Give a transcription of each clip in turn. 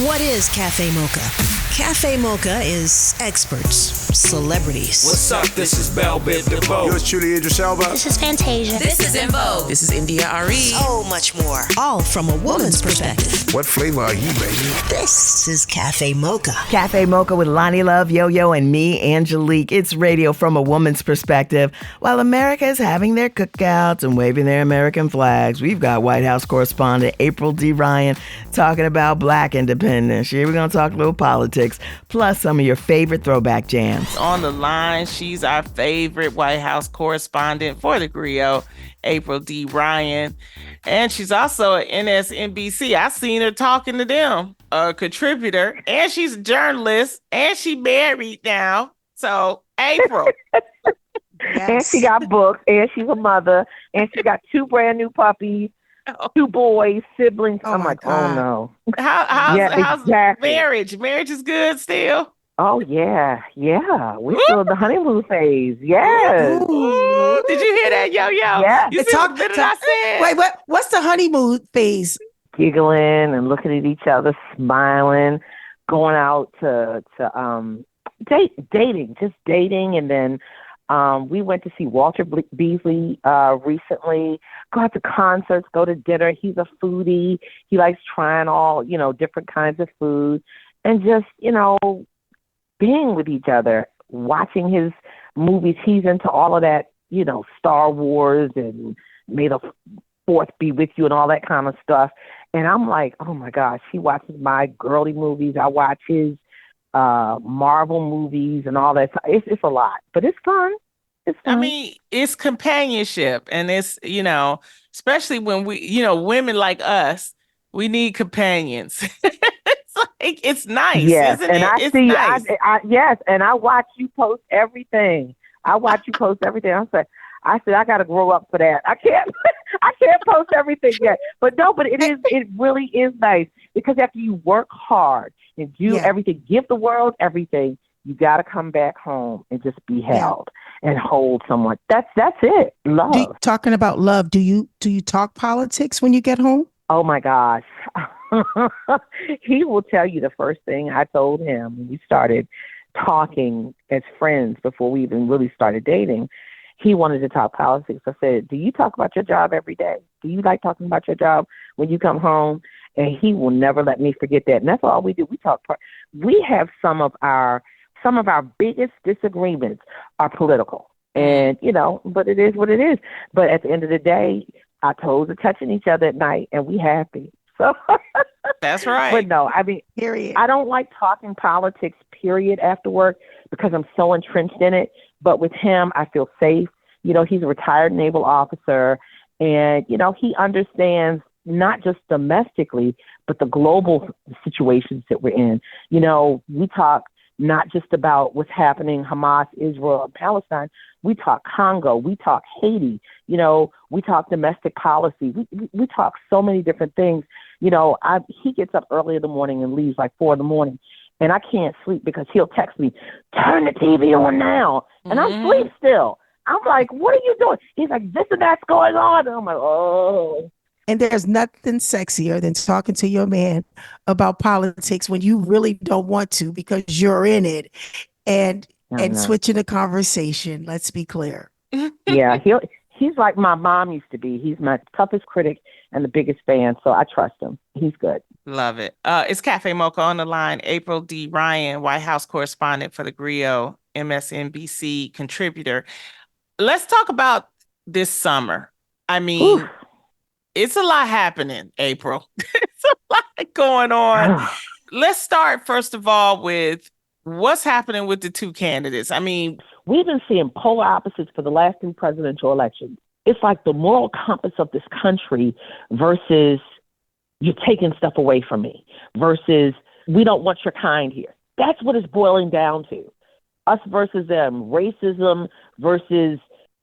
What is Cafe Mocha? Cafe Mocha is experts, celebrities. What's up? This is Bell Biv DeVoe. Yours truly, Idris Elba. This is Fantasia. This is In Vogue. This is India Ari. So much more. All from a woman's perspective. What flavor are you, baby? This is Cafe Mocha. Cafe Mocha with Lonnie Love, Yo-Yo, and me, Angelique. It's radio from a woman's perspective. While America is having their cookouts and waving their American flags, we've got White House correspondent April D. Ryan talking about Black independence. Here we're going to talk a little politics, plus some of your favorite throwback jams. On the line, she's our favorite White House correspondent for the Griot, April D. Ryan. And she's also an NSNBC. I seen her talking to them, a contributor, and she's a journalist, and she married now. So, April. Yes. And she got books, and she's a mother, and she got 2 brand new puppies, 2 boys, siblings. Oh, I'm like, God. oh no. How's exactly. marriage? Marriage is good still? Oh yeah. We're still in the honeymoon phase. Yes. Ooh, did you hear that, Yo-Yo? Yeah. You see what I said? Wait, what's the honeymoon phase? Giggling and looking at each other, smiling, going out to dating, and then we went to see Walter Beasley recently. Go out to concerts, go to dinner. He's a foodie. He likes trying all, different kinds of food, and just, being with each other, watching his movies. He's into all of that, Star Wars and May the Fourth be with you and all that kind of stuff. And I'm like, oh my gosh, he watches my girly movies. I watch his Marvel movies and all that. It's a lot, but it's fun. It's fun. I mean, it's companionship, and it's, especially when we, women like us, we need companions. It's nice, yes, isn't and it? I It's see, nice. yes, and I watch you post everything. I said, I got to grow up for that. I can't post everything yet. But it really is nice, because after you work hard and do everything, give the world everything, you got to come back home and just be held and hold someone. That's it. Love. Talking about love, do you talk politics when you get home? Oh my gosh. He will tell you the first thing I told him when we started talking as friends before we even really started dating. He wanted to talk politics. I said, do you talk about your job every day? Do you like talking about your job when you come home? And he will never let me forget that. And that's all we do. We talk. We have some of our biggest disagreements are political. And, but it is what it is. But at the end of the day, our toes are touching each other at night, and we happy. So that's right. But no, I mean, period. I don't like talking politics, period, after work, because I'm so entrenched in it. But with him, I feel safe. He's a retired naval officer, and, he understands not just domestically, but the global situations that we're in. We talk not just about what's happening, Hamas, Israel, and Palestine. We talk Congo. We talk Haiti. We talk domestic policy. We talk so many different things. He gets up early in the morning and leaves like 4 a.m, and I can't sleep because he'll text me, turn the TV on now. And I'm asleep still. I'm like, what are you doing? He's like, this and that's going on. And I'm like, oh. And there's nothing sexier than talking to your man about politics when you really don't want to, because you're in it, and switching the conversation. Let's be clear. Yeah, he's like my mom used to be. He's my toughest critic and the biggest fan, so I trust him. He's good. Love it. It's Cafe Mocha on the line. April D. Ryan, White House correspondent for the Griot, MSNBC contributor. Let's talk about this summer. I mean, Oof. It's a lot happening, April. It's a lot going on. Let's start, first of all, with what's happening with the 2 candidates. I mean, we've been seeing polar opposites for the last 3 presidential elections. It's like the moral compass of this country versus you're taking stuff away from me versus we don't want your kind here. That's what it's boiling down to. Us versus them, racism versus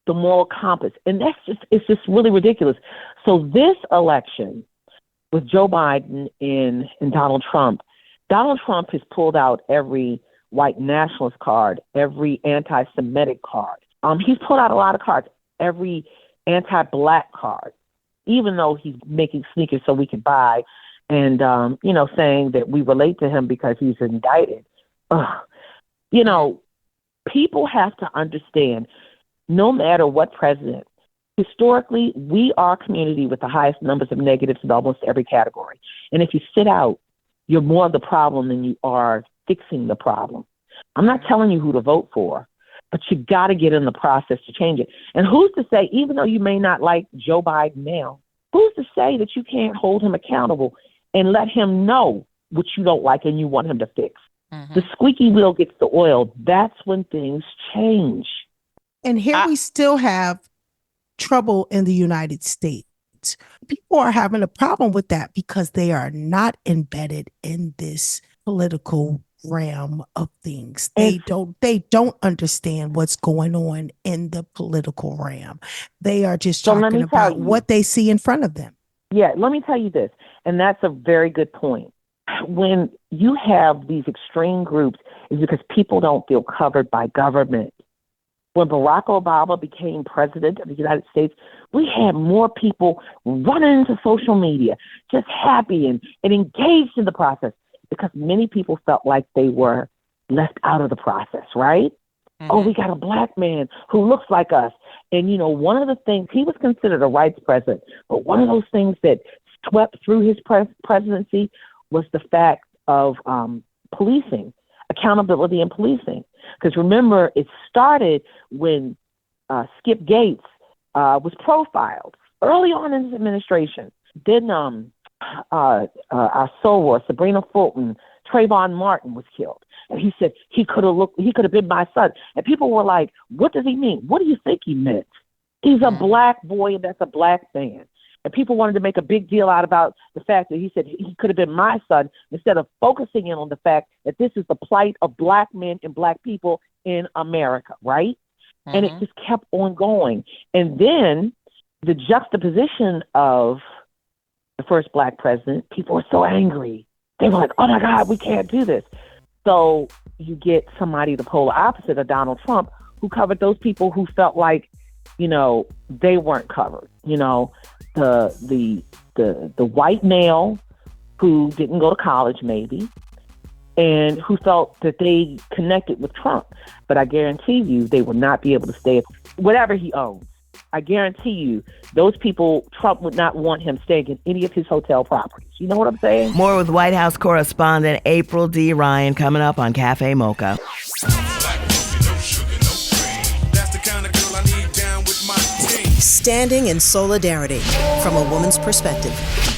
the moral compass. And it's just really ridiculous. So this election with Joe Biden and Donald Trump has pulled out every white nationalist card, every anti-Semitic card. He's pulled out a lot of cards, every anti-Black card, even though he's making sneakers so we can buy and, saying that we relate to him because he's indicted. Ugh. You know, people have to understand, no matter what president, historically, we are a community with the highest numbers of negatives in almost every category. And if you sit out, you're more of the problem than you are fixing the problem. I'm not telling you who to vote for, but you got to get in the process to change it. And who's to say, even though you may not like Joe Biden now, who's to say that you can't hold him accountable and let him know what you don't like and you want him to fix? The squeaky wheel gets the oil. That's when things change. And here we still have trouble in the United States. People are having a problem with that because they are not embedded in this political realm of things. They don't understand what's going on in the political realm. They are just talking about what they see in front of them. Yeah, let me tell you this, and that's a very good point. When you have these extreme groups, it's because people don't feel covered by government. When Barack Obama became president of the United States, we had more people running into social media, just happy and engaged in the process, because many people felt like they were left out of the process, right? Oh, we got a black man who looks like us. And, one of the things, he was considered a rights president, but one of those things that swept through his presidency was the fact of policing, accountability in policing. Because remember, it started when Skip Gates was profiled early on in his administration. Then our soror, Sabrina Fulton, Trayvon Martin was killed. And he said he could have been my son. And people were like, what does he mean? What do you think he meant? He's a black boy, and that's a black man. And people wanted to make a big deal out about the fact that he said he could have been my son, instead of focusing in on the fact that this is the plight of black men and black people in America, right? And it just kept on going. And then the juxtaposition of the first black president, people were so angry. They were like, oh my God, we can't do this. So you get somebody the polar opposite of Donald Trump, who covered those people who felt like, they weren't covered. The white male who didn't go to college maybe, and who felt that they connected with Trump. But I guarantee you they will not be able to stay whatever he owns. I guarantee you those people, Trump would not want him staying in any of his hotel properties. You know what I'm saying? More with White House correspondent April D. Ryan coming up on Cafe Mocha. Standing in solidarity from a woman's perspective.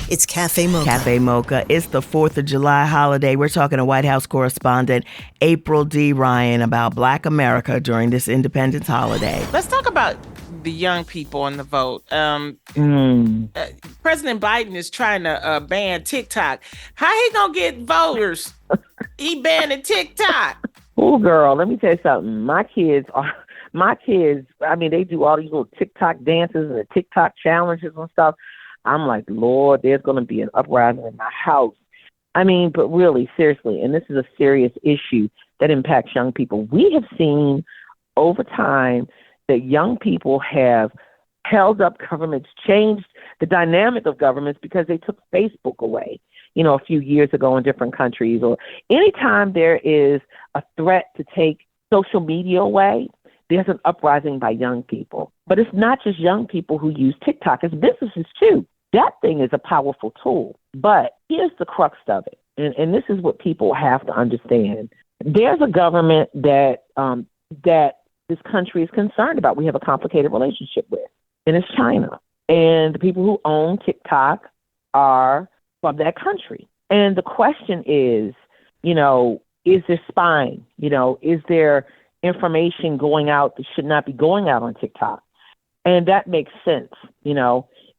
It's Cafe Mocha. Cafe Mocha. It's the 4th of July holiday. We're talking to White House correspondent April D. Ryan about Black America during this Independence holiday. Let's talk about the young people on the vote. President Biden is trying to ban TikTok. How he gonna get voters? He banning TikTok. Oh, girl, let me tell you something. My kids, I mean, they do all these little TikTok dances and the TikTok challenges and stuff. I'm like, Lord, there's going to be an uprising in my house. I mean, but really, seriously, and this is a serious issue that impacts young people. We have seen over time that young people have held up governments, changed the dynamic of governments because they took Facebook away, a few years ago in different countries. Or anytime there is a threat to take social media away, there's an uprising by young people. But it's not just young people who use TikTok, it's businesses too. That thing is a powerful tool. But here's the crux of it, and this is what people have to understand. There's a government that this country is concerned about. We have a complicated relationship with, and it's China. And the people who own TikTok are from that country. And the question is, is there spying? Is there information going out that should not be going out on TikTok? And that makes sense.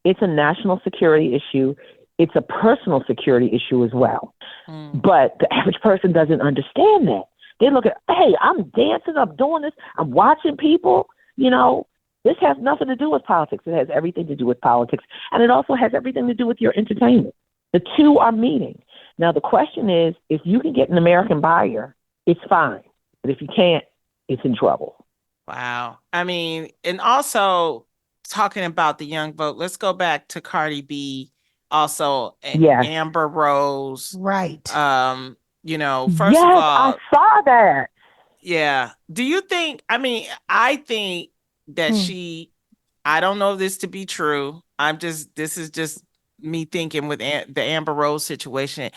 It's a national security issue. It's a personal security issue as well. But the average person doesn't understand that. They look at, hey, I'm dancing, I'm doing this, I'm watching people. This has nothing to do with politics. It has everything to do with politics. And it also has everything to do with your entertainment. The two are meeting. Now, the question is, if you can get an American buyer, it's fine. But if you can't, it's in trouble. Wow. I mean, and also talking about the young vote, let's go back to Cardi B also Yes. Amber Rose. Right. First of Yes, all, I saw that. yeah. Do you think, I think that I don't know this to be true. This is just me thinking with the Amber Rose situation.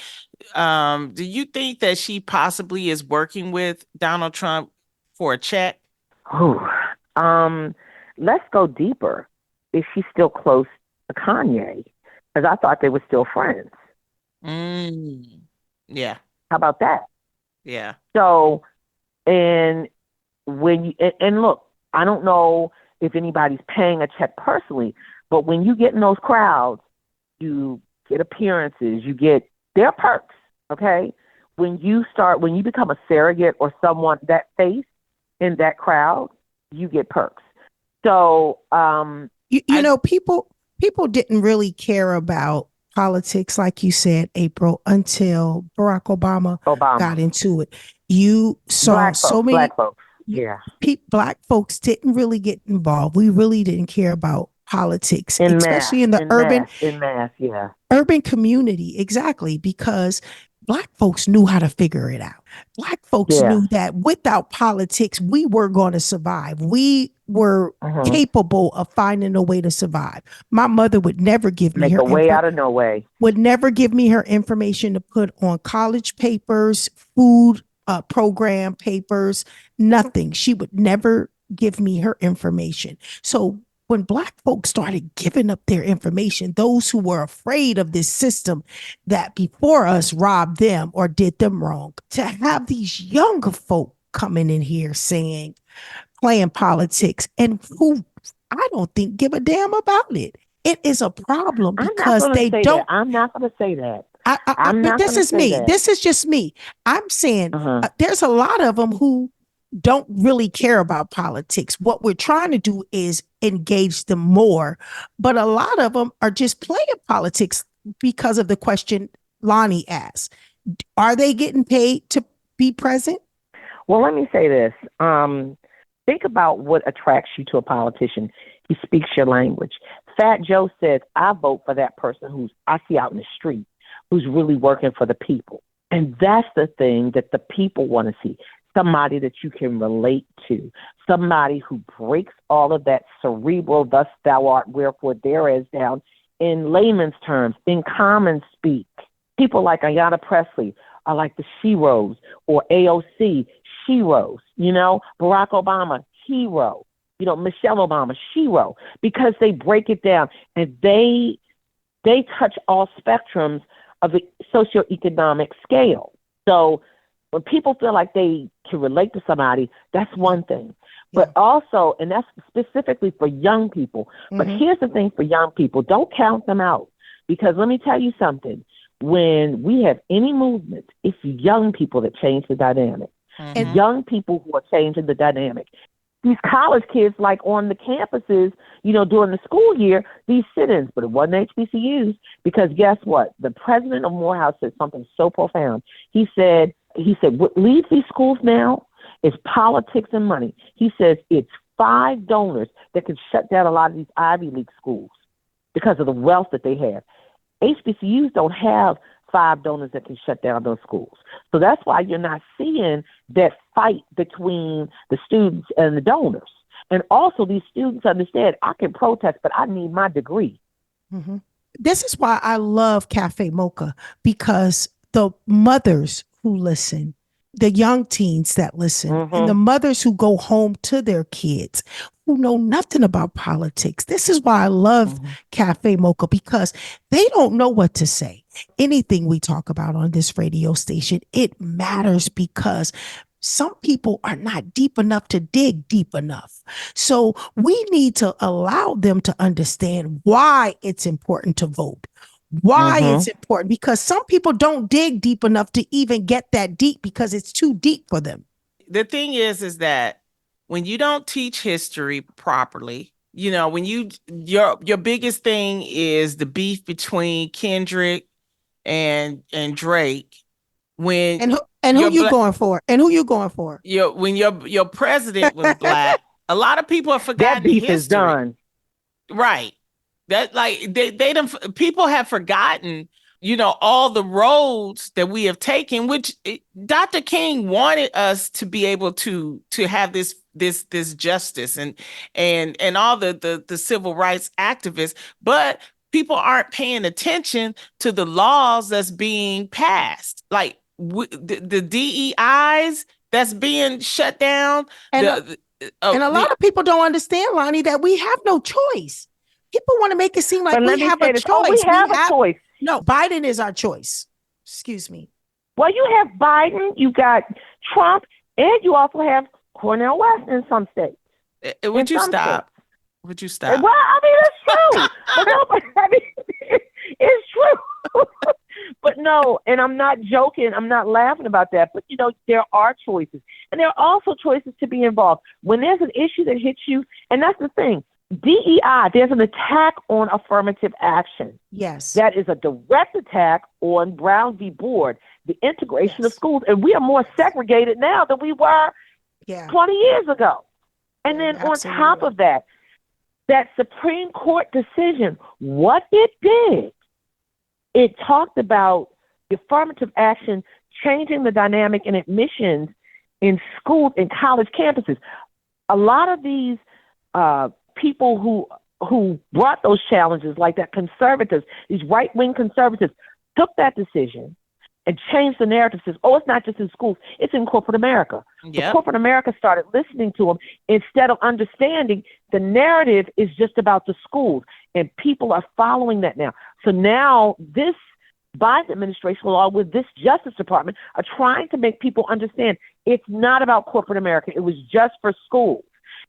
Do you think that she possibly is working with Donald Trump for a check? Ooh. Let's go deeper. Is she still close to Kanye? Because I thought they were still friends. Yeah. How about that? Yeah. So, and and look, I don't know if anybody's paying a check personally, but when you get in those crowds, you get appearances, there are perks, okay? When you become a surrogate or someone, that face in that crowd, you get perks. So, people didn't really care about politics, like you said, April, until Barack Obama got into it. You saw black folks. Yeah. Black folks didn't really get involved. We really didn't care about politics, especially in the urban community. Exactly, because Black folks knew how to figure it out. Black folks knew that without politics, we were going to survive. We were capable of finding a way to survive. My mother would never give me her way out of no way. Would never give me her information to put on college papers, food program papers, nothing. She would never give me her information. So when Black folks started giving up their information, those who were afraid of this system that before us robbed them or did them wrong, to have these younger folk coming in here playing politics, and who I don't think give a damn about it. It is a problem because they don't. I'm not going to say that. This is me. This is just me. I'm saying there's a lot of them who don't really care about politics. What we're trying to do is engage them more. But a lot of them are just playing politics because of the question Lonnie asked. Are they getting paid to be present? Well, let me say this. Think about what attracts you to a politician. He speaks your language. Fat Joe says, I vote for that person who's I see out in the street, who's really working for the people. And that's the thing that the people want to see. Somebody that you can relate to, somebody who breaks all of that cerebral, thus thou art, wherefore there is, down in layman's terms, in common speak. People like Ayanna Pressley are like the sheroes, or AOC, sheroes, Barack Obama, hero, Michelle Obama, shero, because they break it down and they touch all spectrums of the socioeconomic scale. So when people feel like they can relate to somebody, that's one thing. But also, and that's specifically for young people. But here's the thing for young people, don't count them out. Because let me tell you something, when we have any movement, it's young people that change the dynamic. And young people who are changing the dynamic. These college kids, like on the campuses, during the school year, these sit-ins, but it wasn't HBCUs, because guess what? The president of Morehouse said something so profound. He said, what leaves these schools now is politics and money. He says it's 5 donors that can shut down a lot of these Ivy League schools because of the wealth that they have. HBCUs don't have 5 donors that can shut down those schools. So that's why you're not seeing that fight between the students and the donors. And also these students understand, I can protest, but I need my degree. This is why I love Cafe Mocha, because the mothers who listen, the young teens that listen, and the mothers who go home to their kids who know nothing about politics. This is why I love Cafe Mocha, because they don't know what to say. Anything we talk about on this radio station, it matters because some people are not deep enough to dig deep enough. So we need to allow them to understand why it's important to vote. Why it's important, because some people don't dig deep enough to even get that deep because it's too deep for them. The thing is that when you don't teach history properly, when your biggest thing is the beef between Kendrick and Drake. When who you going for? And who you going for? When your president was Black, a lot of people have forgotten that beef history. is done. Right. That like they don't, people have forgotten, all the roads that we have taken, which Dr. King wanted us to be able to have this justice and all the civil rights activists, but people aren't paying attention to the laws that's being passed, like the DEIs that's being shut down. And a lot of people don't understand, Lonnie, that we have no choice. People want to make it seem like we have a choice. Oh, we have a choice. No, Biden is our choice. Excuse me. Well, you have Biden, you got Trump, and you also have Cornel West in some states. Would you stop? Would you stop? Well, I mean, it's true. It's true. But no, and I'm not joking. I'm not laughing about that. But, there are choices. And there are also choices to be involved. When there's an issue that hits you, and that's the thing, DEI, there's an attack on affirmative action. Yes. That is a direct attack on Brown v. Board, the integration of schools. And we are more segregated now than we were 20 years ago. And then on top of that Supreme Court decision, what it did, it talked about affirmative action changing the dynamic in admissions in schools, in college campuses. A lot of these people who brought those challenges, like that conservatives, these right-wing conservatives, took that decision and changed the narrative. Says, oh, it's not just in schools, it's in corporate America. Yep. Corporate America started listening to them instead of understanding the narrative is just about the schools, and people are following that now. So now this Biden administration, along with this Justice Department, are trying to make people understand it's not about corporate America. It was just for schools.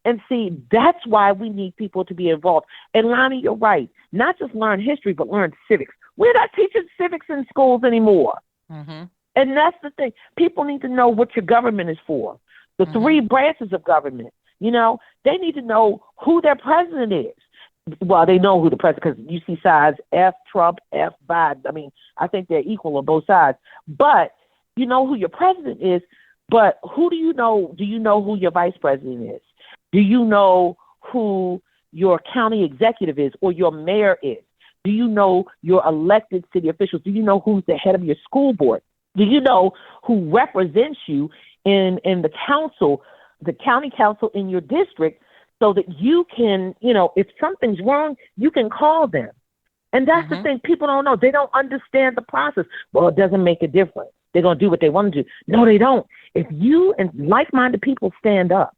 And see, that's why we need people to be involved. And Lonnie, you're right. Not just learn history, but learn civics. We're not teaching civics in schools anymore. Mm-hmm. And that's the thing. People need to know what your government is for. The three branches of government. They need to know who their president is. Well, they know who the president, because you see sides F Trump, F Biden. I mean, I think they're equal on both sides. But you know who your president is. But who do you know? Do you know who your vice president is? Do you know who your county executive is or your mayor is? Do you know your elected city officials? Do you know who's the head of your school board? Do you know who represents you in the council, the county council in your district, so that you can, if something's wrong, you can call them? And that's the thing. People don't know. They don't understand the process. Well, it doesn't make a difference. They're going to do what they want to do. No, they don't. If you and like-minded people stand up,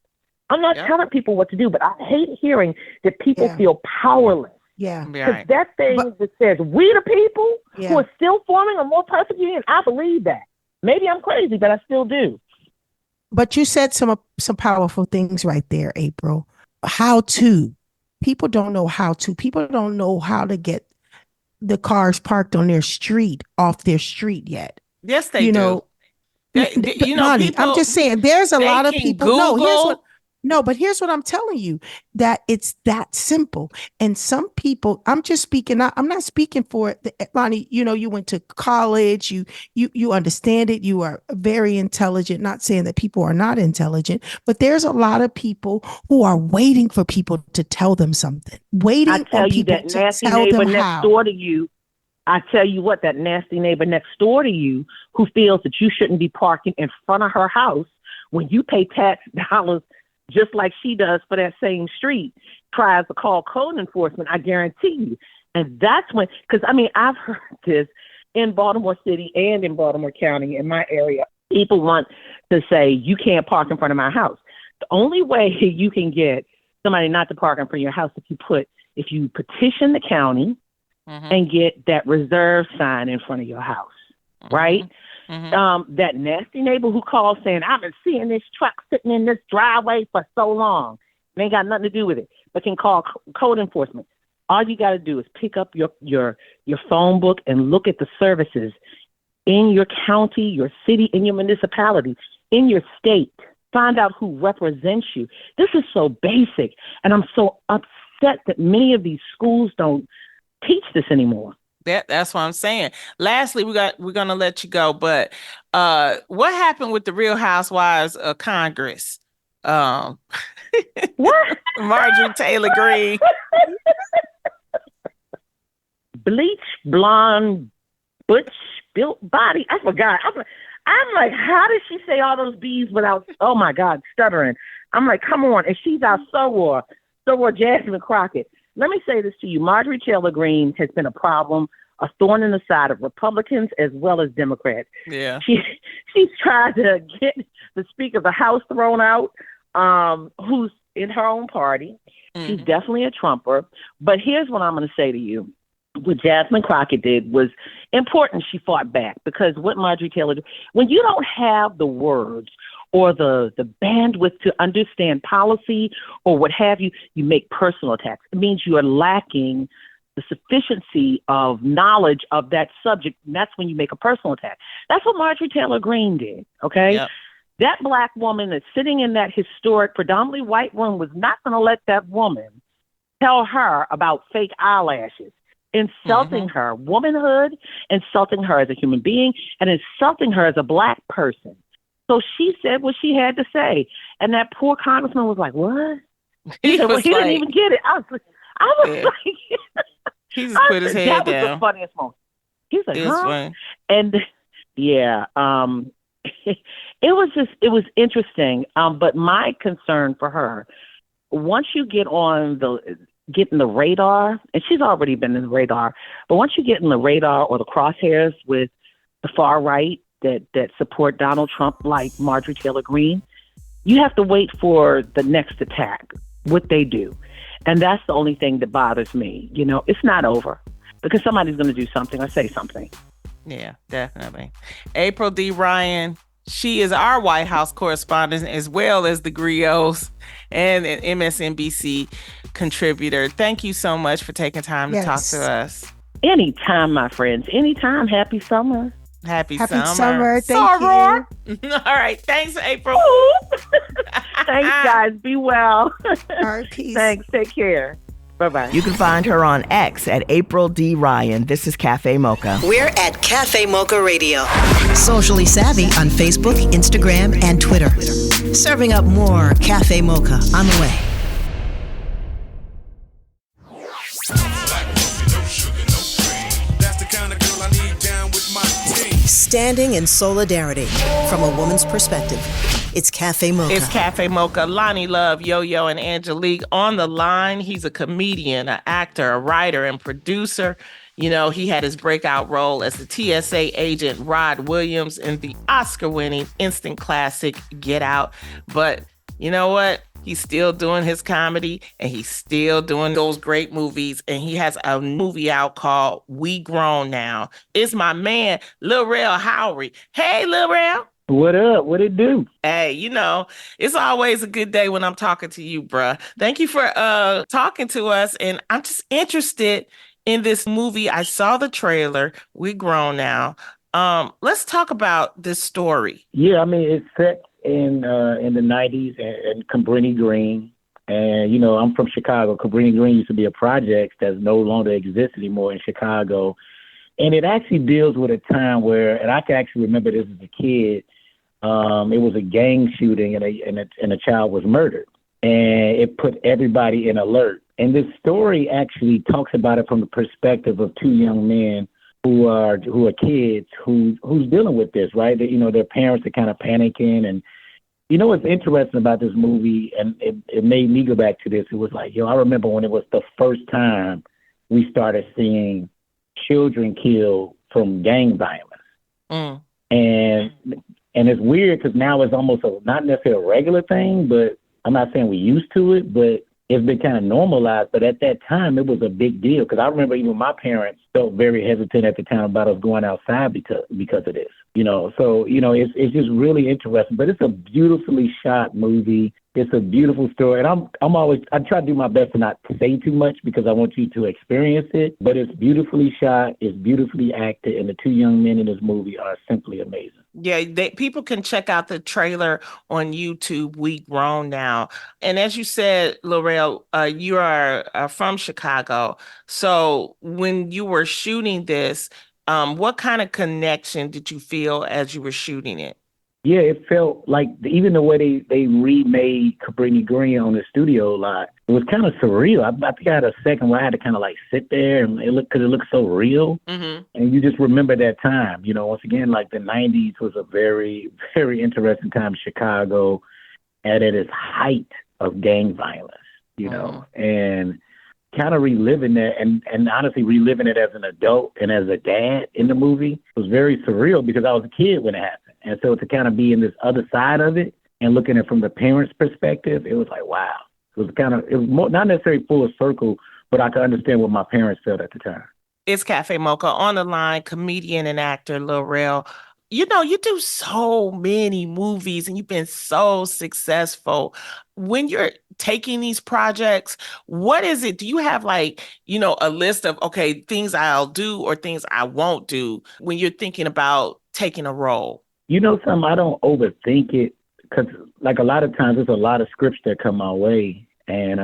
I'm not telling people what to do, but I hate hearing that people feel powerless. Yeah. Because that thing that says we the people who are still forming a more perfect union, I believe that. Maybe I'm crazy, but I still do. But you said some powerful things right there, April. How to. People don't know how to. People don't know how to get the cars parked on their street off their street yet. Yes, they do. Lonnie, people, I'm just saying, there's a lot of people. Google. But here's what I'm telling you, that it's that simple. And some people, I'm just speaking, I'm not speaking for Lonnie, you went to college, you understand it. You are very intelligent, not saying that people are not intelligent, but there's a lot of people who are waiting for people to tell them something, waiting I tell on you people that to nasty tell neighbor them next how. door to you. I tell you what, that nasty neighbor next door to you who feels that you shouldn't be parking in front of her house when you pay tax dollars just like she does for that same street, tries to call code enforcement, I guarantee you. And that's when, because I've heard this in Baltimore City and in Baltimore County in my area. People want to say, you can't park in front of my house. The only way you can get somebody not to park in front of your house if you petition the county and get that reserve sign in front of your house, right? That nasty neighbor who calls saying, I've been seeing this truck sitting in this driveway for so long. It ain't got nothing to do with it, but can call code enforcement. All you got to do is pick up your phone book and look at the services in your county, your city, in your municipality, in your state. Find out who represents you. This is so basic, and I'm so upset that many of these schools don't teach this anymore. That's what I'm saying. Lastly, we're gonna let you go, but what happened with the Real Housewives of Congress? What? Marjorie Taylor Greene. bleach blonde, butch built body. I forgot. I'm like, how did she say all those B's without? Oh my God, stuttering. I'm like, come on. And she's our soror Jasmine Crockett. Let me say this to you. Marjorie Taylor Greene has been a problem, a thorn in the side of Republicans as well as Democrats. Yeah. She's tried to get the Speaker of the House thrown out, who's in her own party. Mm-hmm. She's definitely a Trumper. But here's what I'm going to say to you. What Jasmine Crockett did was important. She fought back because what Marjorie Taylor did, when you don't have the words or the bandwidth to understand policy or what have you, you make personal attacks. It means you are lacking the sufficiency of knowledge of that subject, and that's when you make a personal attack. That's what Marjorie Taylor Greene did, okay? Yep. That Black woman that's sitting in that historic, predominantly white room was not going to let that woman tell her about fake eyelashes, insulting her womanhood, insulting her as a human being, and insulting her as a Black person. So she said what she had to say. And that poor congressman was like, what? He didn't even get it. I was like, he just put his head down. That was the funniest moment. He's like, huh? Funny. And yeah, it was interesting. But my concern for her, once you get in the radar, and she's already been in the radar, but once you get in the radar or the crosshairs with the far right that support Donald Trump like Marjorie Taylor Greene, you have to wait for the next attack, what they do. And that's the only thing that bothers me. You know, it's not over because somebody's going to do something or say something. Yeah, definitely. April D. Ryan, she is our White House correspondent as well as the Griots and an MSNBC contributor. Thank you so much for taking time to talk to us. Anytime, my friends. Anytime. Happy summer. Happy summer. Thank you. All right. Thanks, April. Thanks, guys. Be well. All right, peace. Thanks. Take care. Bye-bye. You can find her on X at April D. Ryan. This is Cafe Mocha. We're at Cafe Mocha Radio. Socially savvy on Facebook, Instagram, and Twitter. Serving up more Cafe Mocha on the way. Standing in solidarity from a woman's perspective. It's Cafe Mocha. It's Cafe Mocha. Lonnie Love, Yo-Yo, and Angelique on the line. He's a comedian, an actor, a writer, and producer. You know, he had his breakout role as the TSA agent Rod Williams in the Oscar-winning instant classic Get Out. But you know what? He's still doing his comedy and he's still doing those great movies. And he has a movie out called We Grown Now. It's my man, Lil Rel Howery. Hey, Lil Rel. What up? What it do? Hey, you know, it's always a good day when I'm talking to you, bruh. Thank you for talking to us. And I'm just interested in this movie. I saw the trailer. We Grown Now. Let's talk about this story. Yeah, I mean, it's set in the 90s in Cabrini Green. And, you know, I'm from Chicago. Cabrini Green used to be a project that no longer exists anymore in Chicago. And it actually deals with a time where, and I can actually remember this as a kid, it was a gang shooting and a child was murdered. And it put everybody in alert. And this story actually talks about it from the perspective of two young men who are kids who's dealing with this, right? That, you know, their parents are kind of panicking. And, you know, what's interesting about this movie, and it made me go back to this, it was like, I remember when it was the first time we started seeing children killed from gang violence. Mm. And it's weird because now it's almost not necessarily a regular thing, but I'm not saying we're used to it, but it's been kind of normalized. But at that time, it was a big deal because I remember even my parents felt very hesitant at the time about us going outside because of this. You know, so, you know, it's just really interesting. But it's a beautifully shot movie. It's a beautiful story. And I try to do my best to not say too much because I want you to experience it. But it's beautifully shot. It's beautifully acted. And the two young men in this movie are simply amazing. Yeah, people can check out the trailer on YouTube, We Grown Now. And as you said, Lil Rel, you are from Chicago. So when you were shooting this, what kind of connection did you feel as you were shooting it? Yeah, it felt like even the way they remade Cabrini Green on the studio lot, it was kind of surreal. I think I had a second where I had to kind of like sit there and because it looked so real. Mm-hmm. And you just remember that time. You know, once again, like the 90s was a very, very interesting time in Chicago and at its height of gang violence, you know, and kind of reliving that and honestly reliving it as an adult and as a dad in the movie was very surreal because I was a kid when it happened. And so to kind of be in this other side of it and looking at it from the parents' perspective, it was like, wow. It was more, not necessarily full circle, but I could understand what my parents felt at the time. It's Cafe Mocha. On the line, comedian and actor Lil Rel. You know, you do so many movies and you've been so successful. When you're taking these projects, what is it? Do you have like, a list of, okay, things I'll do or things I won't do when you're thinking about taking a role? You know something, I don't overthink it because like a lot of times there's a lot of scripts that come my way. And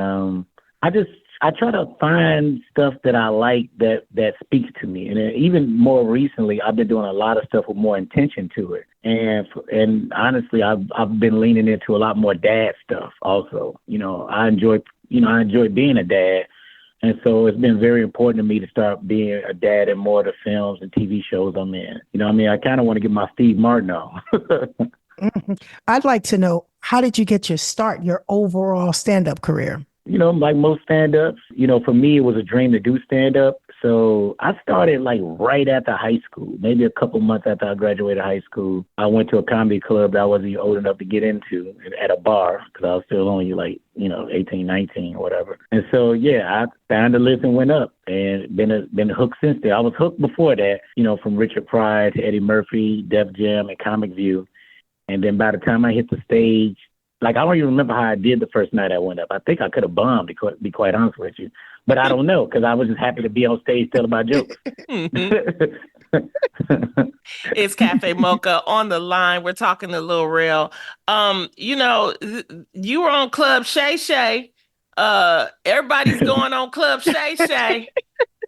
I try to find stuff that I like that speaks to me. And even more recently, I've been doing a lot of stuff with more intention to it. And honestly, I've been leaning into a lot more dad stuff also. You know, I enjoy being a dad. And so it's been very important to me to start being a dad in more of the films and TV shows I'm in. You know what I mean? I kind of want to get my Steve Martin on. I'd like to know, how did you get your start, your overall stand-up career? You know, like most stand-ups, for me, it was a dream to do stand-up. So I started like right after high school, maybe a couple months after I graduated high school. I went to a comedy club that I wasn't old enough to get into at a bar because I was still only like, 18, 19 or whatever. And so, yeah, I found the list and went up and been hooked since then. I was hooked before that, from Richard Pryor to Eddie Murphy, Def Jam, and Comic View. And then by the time I hit the stage, like, I don't even remember how I did the first night I went up. I think I could have bombed, to be quite honest with you. But I don't know, because I was just happy to be on stage telling my jokes. It's Cafe Mocha on the line. We're talking to Lil Rel. You were on Club Shay Shay. Everybody's going on Club Shay Shay.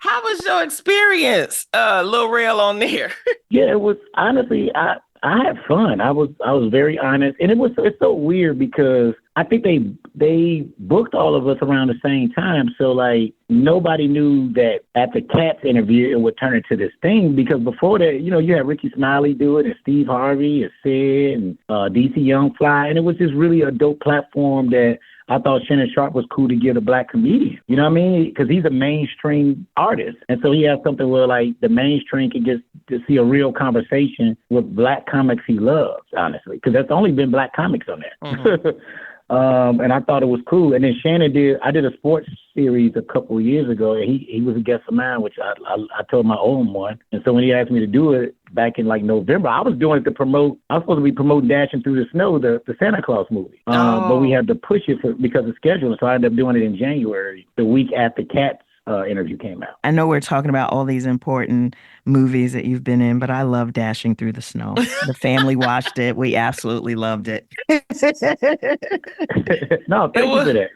How was your experience, Lil Rel, on there? Yeah, it was, honestly, I had fun. I was very honest, and it's so weird because I think they booked all of us around the same time. So like nobody knew that at the Cats interview it would turn into this thing because before that, you had Ricky Smiley do it and Steve Harvey and Sid and DC Young Fly, and it was just really a dope platform that I thought Shannon Sharp was cool to give a black comedian. You know what I mean? Because he's a mainstream artist. And so he has something where, like, the mainstream can get to see a real conversation with black comics he loves, honestly. Because there's only been black comics on there. Mm-hmm. And I thought it was cool. And then Shannon I did a sports series a couple of years ago, and he was a guest of mine, which I told my own one. And so when he asked me to do it back in like November, I was doing it to promote. I was supposed to be promoting Dashing Through the Snow, the Santa Claus movie. But we had to push it because of scheduling. So I ended up doing it in January, the week after Cats interview came out. I know we're talking about all these important movies that you've been in, but I love Dashing Through the Snow. The family watched it. We absolutely loved it. No, thank you for that.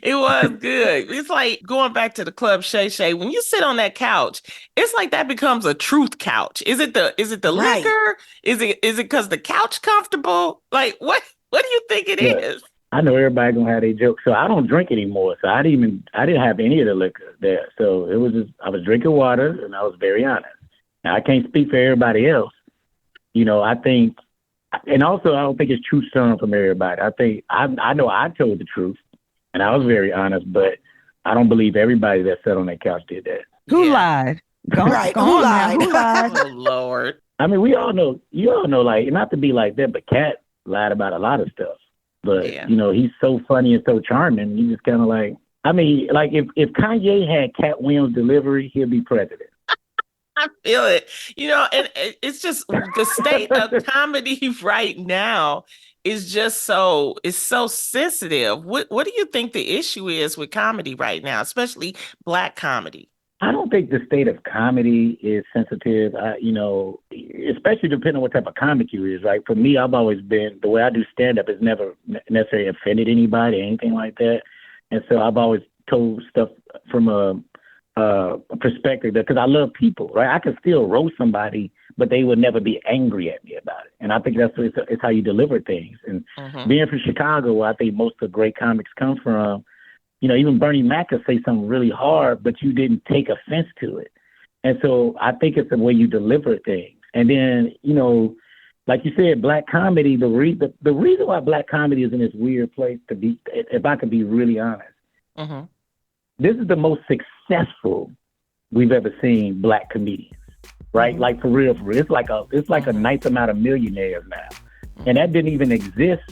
It was good. It's like going back to the Club Shay Shay. When you sit on that couch, it's like that becomes a truth couch. Is it the Right. liquor? Is it because the couch comfortable? Like what do you think it is? I know everybody gonna have their jokes, so I don't drink anymore. So I didn't have any of the liquor there. So it was just I was drinking water, and I was very honest. Now I can't speak for everybody else. I think, and also I don't think it's truth serum from everybody. I think I know I told the truth, and I was very honest, but I don't believe everybody that sat on that couch did that. Who lied? Who lied? Oh Lord! I mean, you all know, like, not to be like that, but Cat lied about a lot of stuff. But, yeah. He's so funny and so charming. You just kind of like, I mean, like if Kanye had Cat Williams' delivery, he'll be president. I feel it. And it's just the state of comedy right now is just so sensitive. What do you think the issue is with comedy right now, especially black comedy? I don't think the state of comedy is sensitive, especially depending on what type of comic you is, right? For me, I've always been, the way I do stand-up has never necessarily offended anybody or anything like that. And so I've always told stuff from a perspective, because I love people, right? I could still roast somebody, but they would never be angry at me about it. And I think it's how you deliver things. And being from Chicago, where I think most of the great comics come from, even Bernie Mac could say something really hard, but you didn't take offense to it. And so I think it's the way you deliver things. And then, like you said, black comedy, the reason why black comedy is in this weird place, to be, if I could be really honest, this is the most successful we've ever seen black comedians, right? Like for real. It's like a nice amount of millionaires now. And that didn't even exist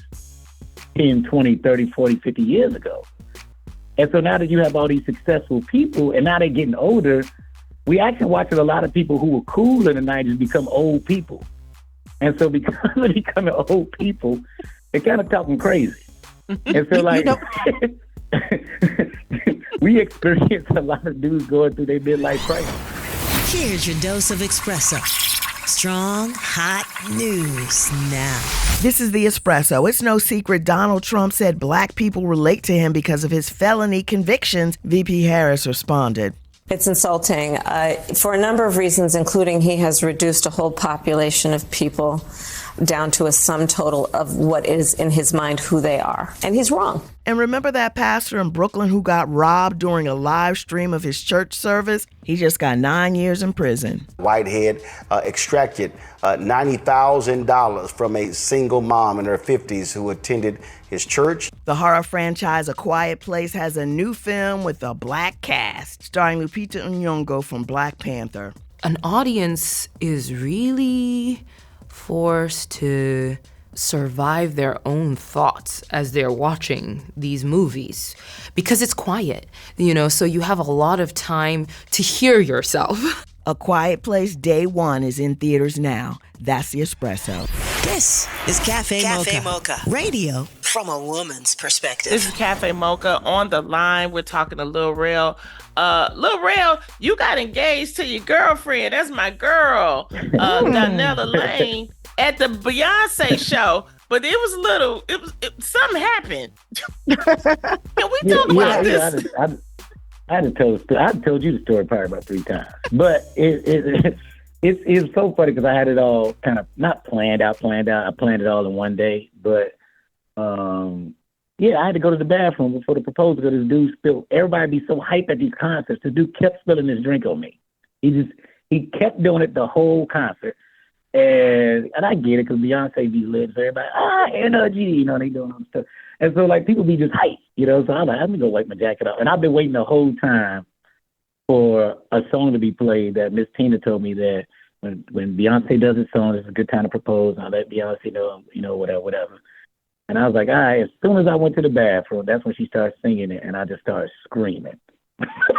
10, 20, 30, 40, 50 years ago. And so now that you have all these successful people and now they're getting older, we actually watching a lot of people who were cool in the 90s become old people. And so because of becoming old people, they're kind of talking crazy. And so like, we experience a lot of dudes going through their midlife crisis. Here's your dose of espresso. Strong, hot news now. This is the Espresso. It's no secret Donald Trump said black people relate to him because of his felony convictions. VP Harris responded. It's insulting for a number of reasons, including he has reduced a whole population of people down to a sum total of what is in his mind who they are. And he's wrong. And remember that pastor in Brooklyn who got robbed during a live stream of his church service? He just got 9 years in prison. Whitehead extracted $90,000 from a single mom in her 50s who attended his church. The horror franchise A Quiet Place has a new film with a black cast, starring Lupita Nyong'o from Black Panther. An audience is really forced to survive their own thoughts as they're watching these movies because it's quiet, so you have a lot of time to hear yourself. A Quiet Place Day 1 is in theaters now. That's the Espresso. This is Cafe Mocha. Radio from a woman's perspective. This is Cafe Mocha. On the line, we're talking to Lil Rel. Lil Rel, you got engaged to your girlfriend. That's my girl, Donella Lane, at the Beyonce show. But it was something happened. Can we talk about this? I told you the story probably about 3 times, but it's so funny because I had it all kind of not planned out. I planned it all in one day, but I had to go to the bathroom before the proposal because this dude spilled. Everybody be so hyped at these concerts. The dude kept spilling his drink on me. He kept doing it the whole concert, and I get it because Beyonce be lit. So everybody energy, they doing all this stuff. And so, like, people be just hyped, So I'm like, I'm going to go wipe my jacket off. And I've been waiting the whole time for a song to be played that Miss Tina told me that when Beyonce does a song, it's a good time to propose. I'll let Beyonce know, whatever. And I was like, all right, as soon as I went to the bathroom, that's when she started singing it. And I just started screaming.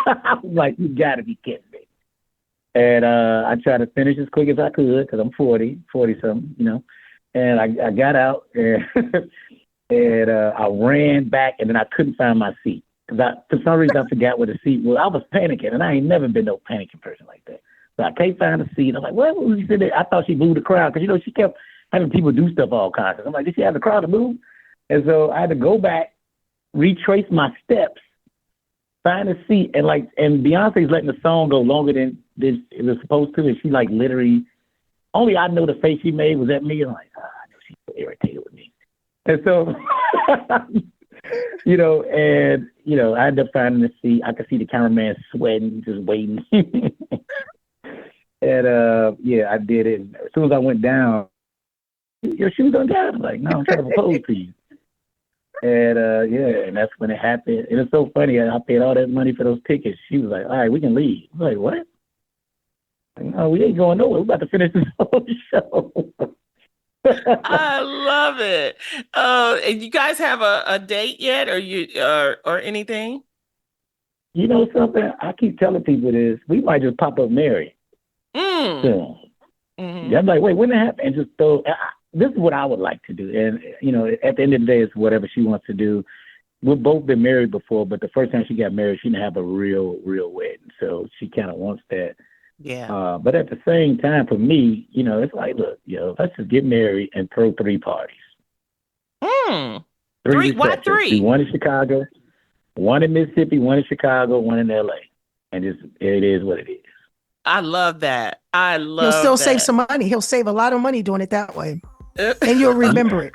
I was like, you got to be kidding me. And I tried to finish as quick as I could because I'm 40-something, And I got out and... And I ran back, and then I couldn't find my seat. Because for some reason, I forgot where the seat was. I was panicking, and I ain't never been no panicking person like that. So I can't find a seat. I'm like, what was she sitting there? I thought she moved the crowd. Because, she kept having people do stuff all concerts. I'm like, did she have the crowd to move? And so I had to go back, retrace my steps, find a seat. And Beyonce's letting the song go longer than it was supposed to. And she, literally, only I know the face she made was at me. I'm like, I know she's so irritated with me. And so, I ended up finding the seat. I could see the cameraman sweating, just waiting. And, I did it. And as soon as I went down, your shoes untied. I'm like, no, I'm trying to propose to you. And, and that's when it happened. And it's so funny. I paid all that money for those tickets. She was like, all right, we can leave. I was like, what? Like, no, we ain't going nowhere. We're about to finish this whole show. I love it. And you guys have a date yet, or anything? You know something? I keep telling people this. We might just pop up married soon. Mm-hmm. I'm like, wait, when that happen? And just throw. This is what I would like to do. And at the end of the day, it's whatever she wants to do. We've both been married before, but the first time she got married, she didn't have a real wedding. So she kind of wants that. Yeah. But at the same time, for me, it's like, look, let's just get married and throw 3 parties. Three? Why 3? One in Chicago, one in Mississippi, one in Chicago, one in LA. and it is what it is. I love that. I love He'll still that. save some money. He'll save a lot of money doing it that way. And you'll remember it.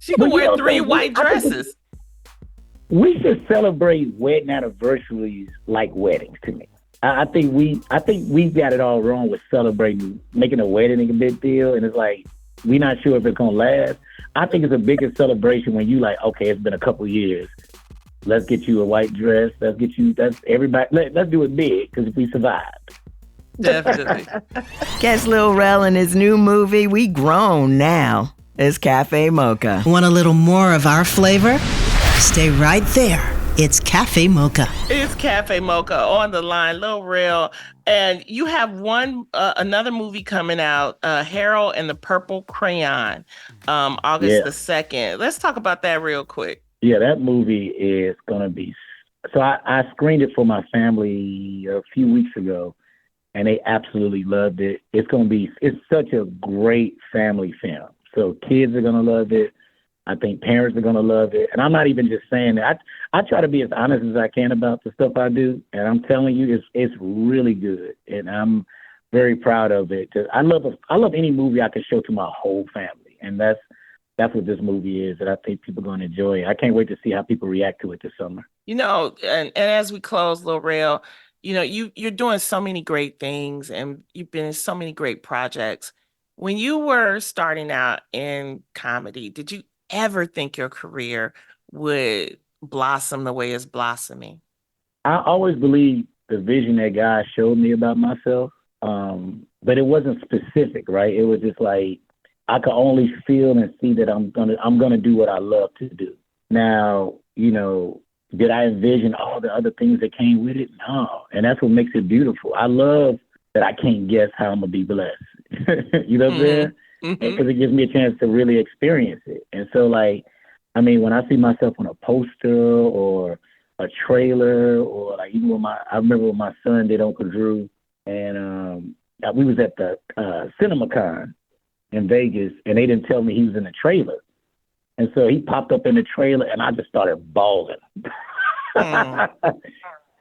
She can wear 3 white dresses. We should celebrate wedding anniversaries like weddings to me. I think we got it all wrong with celebrating, making a wedding a big deal, and it's like we're not sure if it's gonna last. I think it's a bigger celebration when you like, okay, it's been a couple years. Let's get you a white dress. Let's everybody. Let's do it big because if we survived. Definitely. Catch Lil Rel in his new movie, We Grown Now. It's Cafe Mocha. Want a little more of our flavor? Stay right there. It's Cafe Mocha. It's Cafe Mocha on the line, Lil Rel. And you have another movie coming out, Harold and the Purple Crayon, August the 2nd. Let's talk about that real quick. Yeah, that movie is going to be... So I screened it for my family a few weeks ago, and they absolutely loved it. It's such a great family film. So kids are going to love it. I think parents are going to love it. And I'm not even just saying that. I try to be as honest as I can about the stuff I do. And I'm telling you, it's really good. And I'm very proud of it. I love any movie I can show to my whole family. And that's what this movie is, that I think people are going to enjoy. I can't wait to see how people react to it this summer. And as we close, Lil Rel, you're doing so many great things and you've been in so many great projects. When you were starting out in comedy, did you ever think your career would blossom the way it's blossoming? I always believed the vision that God showed me about myself, but it wasn't specific, right? It was just like I could only feel and see that I'm gonna do what I love to do. Now, did I envision all the other things that came with it? No, and that's what makes it beautiful. I love that I can't guess how I'm gonna be blessed. You know what I'm saying? Because it gives me a chance to really experience it. And so, when I see myself on a poster or a trailer, or even I remember when my son did Uncle Drew, and we was at the CinemaCon in Vegas, and they didn't tell me he was in the trailer. And so he popped up in the trailer, and I just started bawling.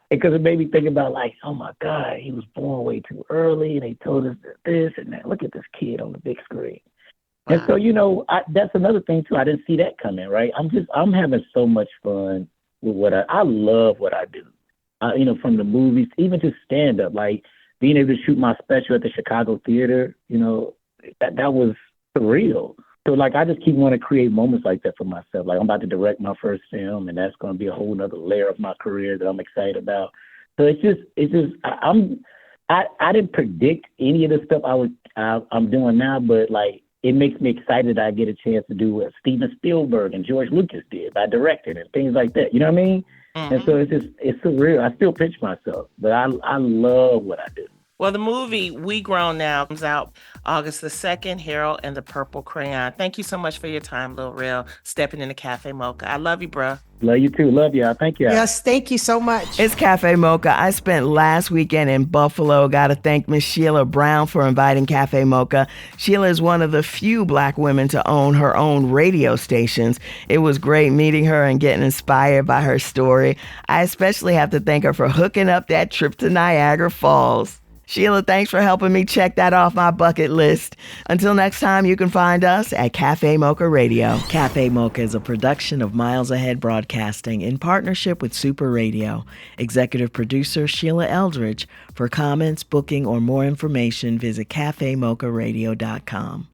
Because it made me think about oh my God, he was born way too early, and they told us this and that. Look at this kid on the big screen. Wow. And so, that's another thing too. I didn't see that coming, right? I'm having so much fun with what I love what I do. From the movies, even to stand up, being able to shoot my special at the Chicago Theater, that was surreal. So I just keep wanting to create moments like that for myself. I'm about to direct my first film, and that's going to be a whole nother layer of my career that I'm excited about. So I didn't predict any of the stuff I'm doing now, but it makes me excited that I get a chance to do what Steven Spielberg and George Lucas did by directing and things like that. You know what I mean? Mm-hmm. And so it's surreal. I still pinch myself, but I love what I do. Well, the movie We Grown Now comes out August the 2nd, Harold and the Purple Crayon. Thank you so much for your time, Lil Rel, stepping into Cafe Mocha. I love you, bruh. Love you too. Love y'all. Thank you. Yes, thank you so much. It's Cafe Mocha. I spent last weekend in Buffalo. Got to thank Miss Sheila Brown for inviting Cafe Mocha. Sheila is one of the few Black women to own her own radio stations. It was great meeting her and getting inspired by her story. I especially have to thank her for hooking up that trip to Niagara Falls. Sheila, thanks for helping me check that off my bucket list. Until next time, you can find us at Cafe Mocha Radio. Cafe Mocha is a production of Miles Ahead Broadcasting in partnership with Super Radio. Executive producer Sheila Eldridge. For comments, booking, or more information, visit cafemocharadio.com.